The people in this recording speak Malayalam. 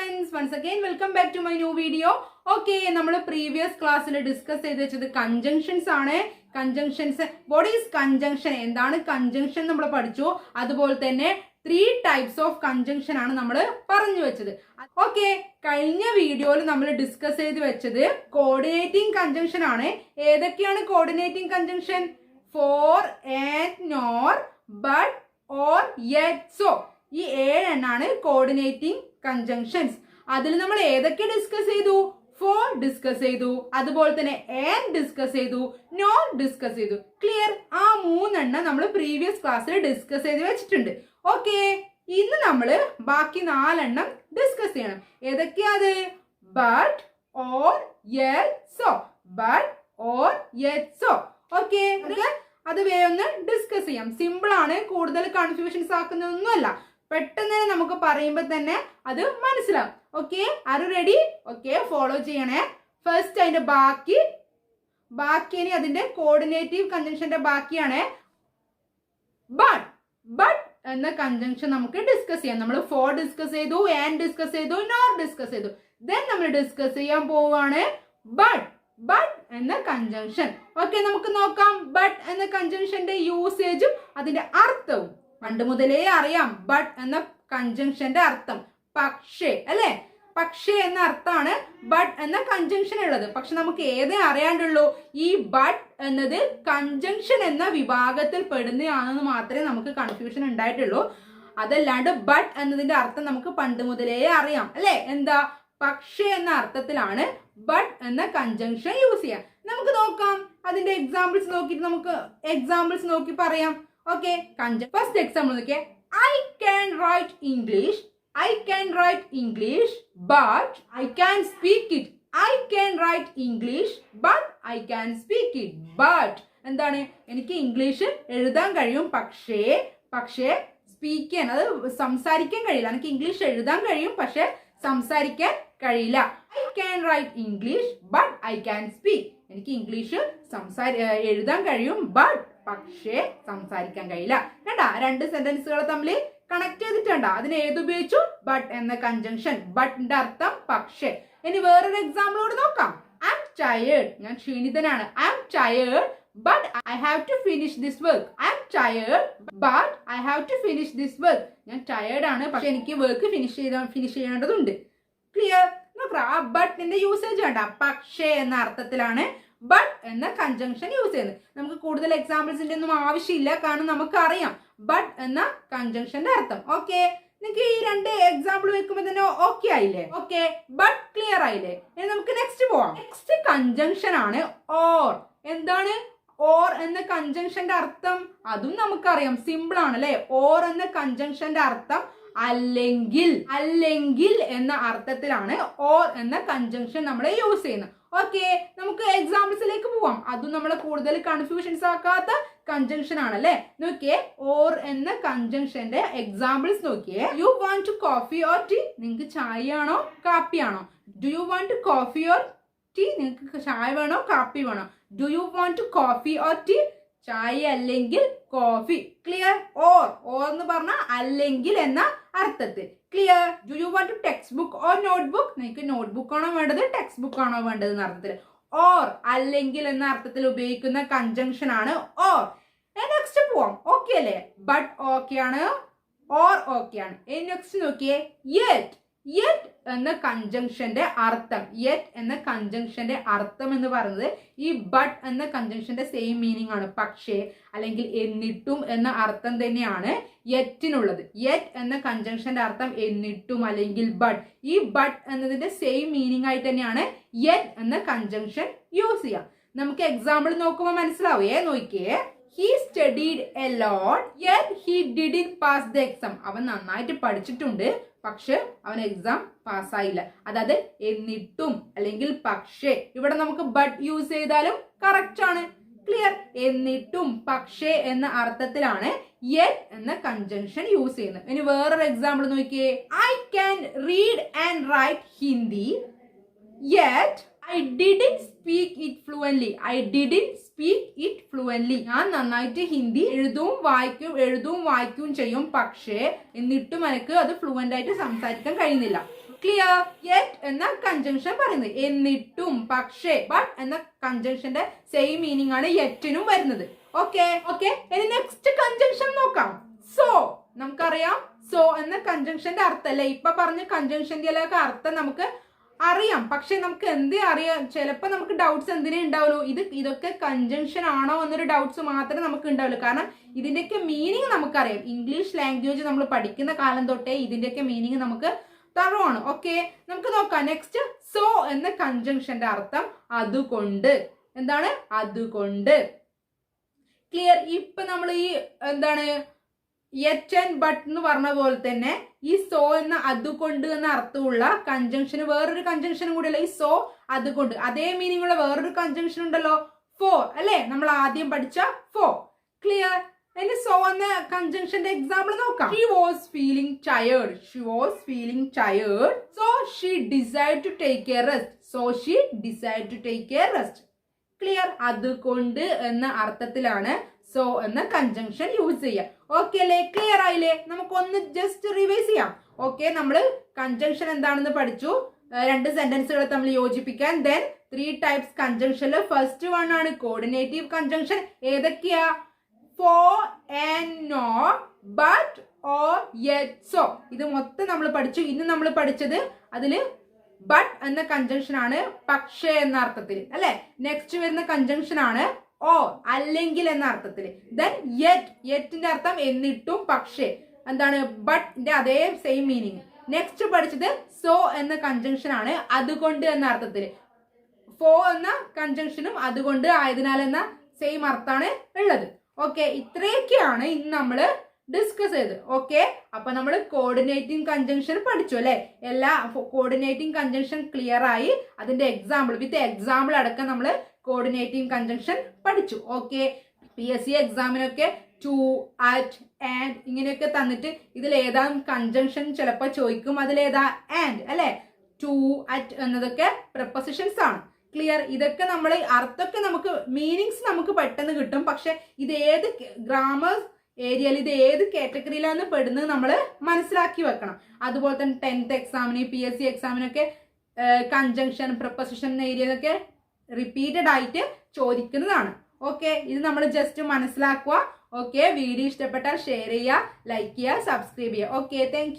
friends, once again welcome back to my new video. Okay, നമ്മൾ previous classൽ discuss ചെയ്തു വെച്ചത് conjunctions ആണ്. Conjunctions, what is conjunction? എന്താണ് conjunction നമ്മൾ പഠിച്ചു. അതുപോലെ തന്നെ 3 types of conjunction ആണ് നമ്മൾ പറഞ്ഞു വെച്ചത്. Okay, കഴിഞ്ഞ വീഡിയോയിൽ നമ്മൾ ഡിസ്കസ് ചെയ്തു വെച്ചത് coordinating conjunction ആണ്. ഏതൊക്കെയാണ് coordinating conjunction? For, and, nor, but, or, yet, so. ഈ 7 എണ്ണാണ് കോർഡിനേറ്റിംഗ് കൺജങ്ഷൻസ്. അതിൽ നമ്മൾ ഏതൊക്കെ ഡിസ്കസ് ചെയ്തു? ഫോർ ഡിസ്കസ് ചെയ്തു, അതുപോലെ തന്നെ ആൻഡ് ഡിസ്കസ് ചെയ്തു, നോട്ട് ഡിസ്കസ് ചെയ്തു. ക്ലിയർ? ആ 3 എണ്ണം നമ്മൾ പ്രീവിയസ് ക്ലാസ്സിൽ ഡിസ്കസ് ചെയ്ത് വെച്ചിട്ടുണ്ട്. ഓക്കെ, ഇന്ന് നമ്മൾ ബാക്കി 4 എണ്ണം ഡിസ്കസ് ചെയ്യണം. ഏതൊക്കെയാത്? But, or, yet, so. But, or, yet, so. Okay, അത് വേഗം ഒന്ന് ഡിസ്കസ് ചെയ്യാം. സിമ്പിൾ ആണ്, കൂടുതൽ കൺഫ്യൂഷൻസ് ആക്കുന്നതൊന്നുമല്ല. പെട്ടെന്ന് നമുക്ക് പറയുമ്പോൾ തന്നെ അത് മനസ്സിലാവും. Okay, are you ready? Okay, follow ചെയ്യണേ. ഫസ്റ്റ് അതിന്റെ ബാക്കി ഇനി അതിന്റെ കോർഡിനേറ്റീവ് കൺജങ്ഷന്റെ ബാക്കിയാണ്. ബട്ട് എന്ന കൺജങ്ഷൻ നമുക്ക് ഡിസ്കസ് ചെയ്യാം. നമ്മൾ ഫോർ ഡിസ്കസ് ചെയ്തു, ആൻഡ് ഡിസ്കസ് ചെയ്തു, നോട്ട് ഡിസ്കസ് ചെയ്തു. ദെൻ നമ്മൾ ഡിസ്കസ് ചെയ്യാൻ പോവുകയാണ് ബട്ട് എന്ന കൺജങ്ഷൻ. ഓക്കെ, നമുക്ക് നോക്കാം ബട്ട് എന്ന കൺജങ്ഷന്റെ യൂസേജും അതിന്റെ അർത്ഥവും. പണ്ട് മുതലേ അറിയാം ബട്ട് എന്ന കൺജങ്ഷന്റെ അർത്ഥം പക്ഷേ, അല്ലെ? പക്ഷേ എന്ന അർത്ഥമാണ് ബട്ട് എന്ന കൺജങ്ഷൻ ഉള്ളത്. പക്ഷെ നമുക്ക് ഏതേ അറിയാണ്ടുള്ളൂ, ഈ ബട്ട് എന്നത് കൺജങ്ഷൻ എന്ന വിഭാഗത്തിൽ പെടുന്നതാണെന്ന് മാത്രമേ നമുക്ക് കൺഫ്യൂഷൻ ഉണ്ടായിട്ടുള്ളൂ. അതല്ലാണ്ട് ബട്ട് എന്നതിന്റെ അർത്ഥം നമുക്ക് പണ്ട് മുതലേ അറിയാം, അല്ലെ? എന്താ? പക്ഷേ എന്ന അർത്ഥത്തിലാണ് ബട്ട് എന്ന കൺജങ്ഷൻ യൂസ് ചെയ്യാം. നമുക്ക് നോക്കാം അതിന്റെ എക്സാമ്പിൾസ് നോക്കിയിട്ട് നമുക്ക് എക്സാമ്പിൾസ് നോക്കി പറയാം. ഓക്കെ, ഫസ്റ്റ് എക്സാമ്പിൾ നോക്കിയേ. I can write English but I can speak it. I can write English but I can speak it. But എന്താണ്? എനിക്ക് ഇംഗ്ലീഷ് എഴുതാൻ കഴിയും, പക്ഷേ സ്പീക്ക് ചെയ്യാൻ, അത് സംസാരിക്കാൻ കഴിയില്ല. എനിക്ക് ഇംഗ്ലീഷ് എഴുതാൻ കഴിയും, പക്ഷെ സംസാരിക്കാൻ കഴിയില്ല. I can write English but I can speak. എനിക്ക് ഇംഗ്ലീഷ് എഴുതാൻ കഴിയും, പക്ഷേ സംസാരിക്കാൻ കഴിയില്ല. കണ്ടാ, 2 സെന്റൻസുകൾ തമ്മിൽ കണക്ട് ചെയ്തിട്ടുണ്ടാ. അതിന് ഏതുപയോഗിച്ചു? ബട്ട് എന്ന കൺജങ്ഷൻ. ബട്ടിന്റെ അർത്ഥം പക്ഷേ. ഇനി വേറൊരു എക്സാമ്പിളോട് നോക്കാം. ഐ എം ടയേർഡ്, ഞാൻ ക്ഷീണിതനാണ്. I'm tired but I have to finish this work. I'm tired but I have to finish this work. ഞാൻ ടയേർഡ് ആണ്, പക്ഷെ എനിക്ക് വർക്ക് ഫിനിഷ് ചെയ്യേണ്ടതുണ്ട്. ക്ലിയർ? നോക്കാം, ആ ബട്ടിന്റെ യൂസേജ് വേണ്ട. പക്ഷേ എന്ന അർത്ഥത്തിലാണ് ബട്ട് എന്ന കൺജങ്ഷൻ യൂസ് ചെയ്യുന്നത്. നമുക്ക് കൂടുതൽ എക്സാമ്പിൾസിന്റെ ഒന്നും ആവശ്യമില്ല, കാരണം നമുക്കറിയാം ബട്ട് എന്ന കൺജങ്ഷന്റെ അർത്ഥം. ഓക്കെ, നിങ്ങൾക്ക് ഈ 2 എക്സാമ്പിൾ വെക്കുമ്പോൾ തന്നെ ഓക്കെ ആയില്ലേ? ഓക്കെ, ബട്ട് ക്ലിയർ ആയില്ലേ? ഇനി നമുക്ക് നെക്സ്റ്റ് പോവാം. നെക്സ്റ്റ് കൺജങ്ഷൻ ആണ് ഓർ. എന്താണ് ഓർ എന്ന കൺജങ്ഷന്റെ അർത്ഥം? അതും നമുക്കറിയാം, സിമ്പിൾ ആണ്, അല്ലെ? ഓർ എന്ന കൺജങ്ഷന്റെ അർത്ഥം അല്ലെങ്കിൽ എന്ന അർത്ഥത്തിലാണ് ഓർ എന്ന കൺജങ്ഷൻ നമ്മൾ യൂസ് ചെയ്യുന്നത്. ഓക്കെ, നമുക്ക് എക്സാമ്പിൾസിലേക്ക് പോവാം. അതും നമ്മൾ കൂടുതൽ കൺഫ്യൂഷൻസ് ആക്കാത്ത കൺജങ്ഷൻ ആണല്ലേ. നോക്കിയേ, ഓർ എന്ന കൺജങ്ഷന്റെ എക്സാമ്പിൾസ് നോക്കിയേ. You want to coffee or tea? നിങ്ങൾക്ക് ചായയാണോ കാപ്പിയാണോ? Do you want to coffee or tea? നിങ്ങൾക്ക് ചായ വേണോ കാപ്പി വേണോ? Do you want to coffee or tea? ചായ അല്ലെങ്കിൽ കോഫി. ക്ലിയർ? ഓർ എന്ന് പറഞ്ഞാൽ അല്ലെങ്കിൽ എന്ന അർത്ഥത്തിൽ. Clear? Do you want to textbook or notebook? നിങ്ങൾക്ക് നോട്ട് ബുക്ക് ആണോ വേണ്ടത്, ടെക്സ്റ്റ് ബുക്ക് ആണോ വേണ്ടത് എന്ന അർത്ഥത്തിൽ. ഓർ അല്ലെങ്കിൽ എന്ന അർത്ഥത്തിൽ ഉപയോഗിക്കുന്ന കൺജങ്ഷൻ ആണ് ഓർ. നെക്സ്റ്റ് പോവാം. ഓക്കെ അല്ലേ? ബട്ട് ഓക്കെ ആണ്, ഓർ ഓക്കെ ആണ്. നെക്സ്റ്റ് നോക്കിയേ, യെറ്റ് എന്ന കൺജങ്ഷന്റെ അർത്ഥം. യെറ്റ് എന്ന കൺജങ്ഷന്റെ അർത്ഥം എന്ന് പറയുന്നത് ഈ ബട്ട് എന്ന കൺജങ്ഷന്റെ സെയിം മീനിങ് ആണ്. പക്ഷേ അല്ലെങ്കിൽ എന്നിട്ടും എന്ന അർത്ഥം തന്നെയാണ് യെറ്റിനുള്ളത്. യെറ്റ് എന്ന കൺജങ്ഷന്റെ അർത്ഥം എന്നിട്ടും അല്ലെങ്കിൽ ബട്ട്. ഈ ബട്ട് എന്നതിന്റെ സെയിം മീനിങ് ആയിട്ട് തന്നെയാണ് യെറ്റ് എന്ന കൺജങ്ഷൻ യൂസ് ചെയ്യാം. നമുക്ക് എക്സാമ്പിൾ നോക്കുമ്പോൾ മനസ്സിലാവേ. നോക്കിയേ, he studied a lot yet he didn't pass the exam. അവൻ നന്നായിട്ട് പഠിച്ചിട്ടുണ്ട്, പക്ഷെ അവൻ എക്സാം പാസ്സായില്ല. അതായത് എന്നിട്ടും അല്ലെങ്കിൽ പക്ഷേ. ഇവിടെ നമുക്ക് ബട്ട് യൂസ് ചെയ്താലും കറക്റ്റ് ആണ്. ക്ലിയർ? എന്നിട്ടും പക്ഷേ എന്ന അർത്ഥത്തിലാണ് യെറ്റ് എന്ന കൺജങ്ഷൻ യൂസ് ചെയ്യുന്നത്. ഇനി വേറൊരു എക്സാമ്പിൾ നോക്കിയേ. I can read and write Hindi yet I didn't speak it fluently. ഞാൻ നന്നായിട്ട് ഹിന്ദി എഴുതും വായിക്കും ചെയ്യും, പക്ഷേ എന്നിട്ടും എനിക്ക് അത് ഫ്ലുവന്റ് ആയിട്ട് സംസാരിക്കാൻ കഴിയുന്നില്ല. ക്ലിയർ? യെറ്റ് എന്ന കൺജങ്ഷൻ പറയുന്നത്. എന്നിട്ടും, പക്ഷേ, ബട്ട് എന്ന കൺജങ്ഷന്റെ സെയിം മീനിങ് ആണ് യെറ്റിനും വരുന്നത്. Okay okay. ഇനി നെക്സ്റ്റ് കൺജങ്ഷൻ നോക്കാം. സോ നമുക്കറിയാം സോ എന്ന കൺജങ്ഷന്റെ അർത്ഥം അല്ലെ, ഇപ്പൊ പറഞ്ഞ കൺജങ്ഷന്റെ ഒക്കെ അർത്ഥം നമുക്ക് അറിയാം. പക്ഷെ നമുക്ക് എന്ത് അറിയാം, ചിലപ്പോൾ നമുക്ക് ഡൗട്ട്സ് എന്തിനേ ഉണ്ടാവുള്ളൂ, ഇതൊക്കെ കൺജങ്ഷൻ ആണോ എന്നൊരു ഡൗട്ട്സ് മാത്രമേ നമുക്ക് ഉണ്ടാവുള്ളൂ. കാരണം ഇതിന്റെയൊക്കെ മീനിങ് നമുക്കറിയാം. ഇംഗ്ലീഷ് ലാംഗ്വേജ് നമ്മൾ പഠിക്കുന്ന കാലം തൊട്ടേ ഇതിന്റെയൊക്കെ മീനിങ് നമുക്ക് തറവാണ്. ഓക്കെ, നമുക്ക് നോക്കാം. നെക്സ്റ്റ്, സോ എന്ന കൺജങ്ഷന്റെ അർത്ഥം അതുകൊണ്ട്. എന്താണ്? അതുകൊണ്ട്. ക്ലിയർ? ഇപ്പൊ നമ്മൾ ഈ എന്താണ് യെറ്റ് ആൻഡ് ബട്ട് എന്ന് പറഞ്ഞ പോലെ തന്നെ ഈ സോ എന്ന അതുകൊണ്ട് എന്ന അർത്ഥമുള്ള കൺജങ്ഷന് വേറൊരു കൺജങ്ഷനും കൂടി അല്ല. ഈ സോ അതുകൊണ്ട് അതേ മീനിങ് ഉള്ള വേറൊരു കൺജങ്ഷൻ ഉണ്ടല്ലോ, ഫോർ അല്ലെ, നമ്മൾ ആദ്യം പഠിച്ച ഫോർ. ക്ലിയർ? ഇനി സോ എന്ന കൺജങ്ഷന്റെ എക്സാമ്പിൾ നോക്കാം. She was feeling tired. She was feeling tired. So she decide to take a rest. So she decide to take a rest. Clear? അതുകൊണ്ട് എന്ന അർത്ഥത്തിലാണ് സോ എന്ന കൺജങ്ഷൻ യൂസ് ചെയ്യാം. ഓക്കെ അല്ലേ? ക്ലിയർ ആയില്ലേ? നമുക്കൊന്ന് ജസ്റ്റ് റിവൈസ് ചെയ്യാം. ഓക്കെ, നമ്മൾ കൺജങ്ഷൻ എന്താണെന്ന് പഠിച്ചു. രണ്ട് സെന്റൻസുകൾ തമ്മിൽ യോജിപ്പിക്കാൻ. ദെൻ 3 ടൈപ്സ് കൺജങ്ഷനിൽ ഫസ്റ്റ് വൺ ആണ് കോർഡിനേറ്റീവ് കൺജങ്ഷൻ. ഏതൊക്കെയാ? For, and, nor, but, or, yet, so. ഇത് മൊത്തം നമ്മൾ പഠിച്ചു. ഇന്ന് നമ്മൾ പഠിച്ചത് അതില് ബട്ട് എന്ന കൺജങ്ഷൻ ആണ്, പക്ഷേ എന്ന അർത്ഥത്തിൽ അല്ലെ. നെക്സ്റ്റ് വരുന്ന കൺജങ്ഷൻ ആണ് ഓ, അല്ലെങ്കിൽ എന്ന അർത്ഥത്തിൽ. ദെൻ യെറ്റ്, യെറ്റിന്റെ അർത്ഥം എന്നിട്ടും, പക്ഷേ. എന്താണ്? ബട്ടിന്റെ അതേ സെയിം മീനിങ്. നെക്സ്റ്റ് പഠിച്ചത് സോ എന്ന കൺജങ്ഷൻ ആണ്, അതുകൊണ്ട് എന്ന അർത്ഥത്തിൽ. ഫോ എന്ന കൺജങ്ഷനും അതുകൊണ്ട് ആയതിനാൽ എന്ന സെയിം അർത്ഥമാണ് ഉള്ളത്. ഓക്കെ, ഇത്രയൊക്കെയാണ് ഇന്ന് നമ്മള് ഡിസ്കസ് ചെയ്ത്. ഓക്കെ, അപ്പൊ നമ്മൾ കോർഡിനേറ്റിംഗ് കൺജങ്ഷൻ പഠിച്ചു അല്ലെ. എല്ലാ കോർഡിനേറ്റിംഗ് കൺജങ്ഷൻ ക്ലിയർ ആയി. അതിന്റെ എക്സാമ്പിൾ വിത്ത് എക്സാമ്പിൾ അടക്കം നമ്മൾ കോർഡിനേറ്റിംഗ് കൺജങ്ഷൻ പഠിച്ചു. ഓക്കെ, PSC എക്സാമിനൊക്കെ ടു, അറ്റ്, ആൻഡ് ഇങ്ങനെയൊക്കെ തന്നിട്ട് ഇതിൽ ഏതാ കൺജങ്ഷൻ ചിലപ്പോൾ ചോദിക്കും. അതിലേതാ? ആൻഡ് അല്ലെ. ടു, അറ്റ് എന്നതൊക്കെ പ്രപ്പോസിഷൻസ് ആണ്. ക്ലിയർ? ഇതൊക്കെ നമ്മൾ അർത്ഥമൊക്കെ നമുക്ക് മീനിങ്സ് നമുക്ക് പെട്ടെന്ന് കിട്ടും. പക്ഷെ ഇത് ഏത് ഗ്രാമർ ഏരിയയിൽ ഇത് ഏത് കാറ്റഗറിയിലാണ് പെടുന്നത് നമ്മൾ മനസ്സിലാക്കി വെക്കണം. അതുപോലെ തന്നെ 10th എക്സാമിന് PSC എക്സാമിനൊക്കെ കൺജങ്ഷൻ പ്രപ്പോസിഷൻ ഏരിയയിലൊക്കെ റിപ്പീറ്റഡ് ആയിട്ട് ചോദിക്കുന്നതാണ്. ഓക്കെ, ഇത് നമ്മൾ ജസ്റ്റ് മനസ്സിലാക്കുക. ഓക്കെ, വീഡിയോ ഇഷ്ടപ്പെട്ടാൽ ഷെയർ ചെയ്യുക, ലൈക്ക് ചെയ്യുക, സബ്സ്ക്രൈബ് ചെയ്യുക. Okay, thank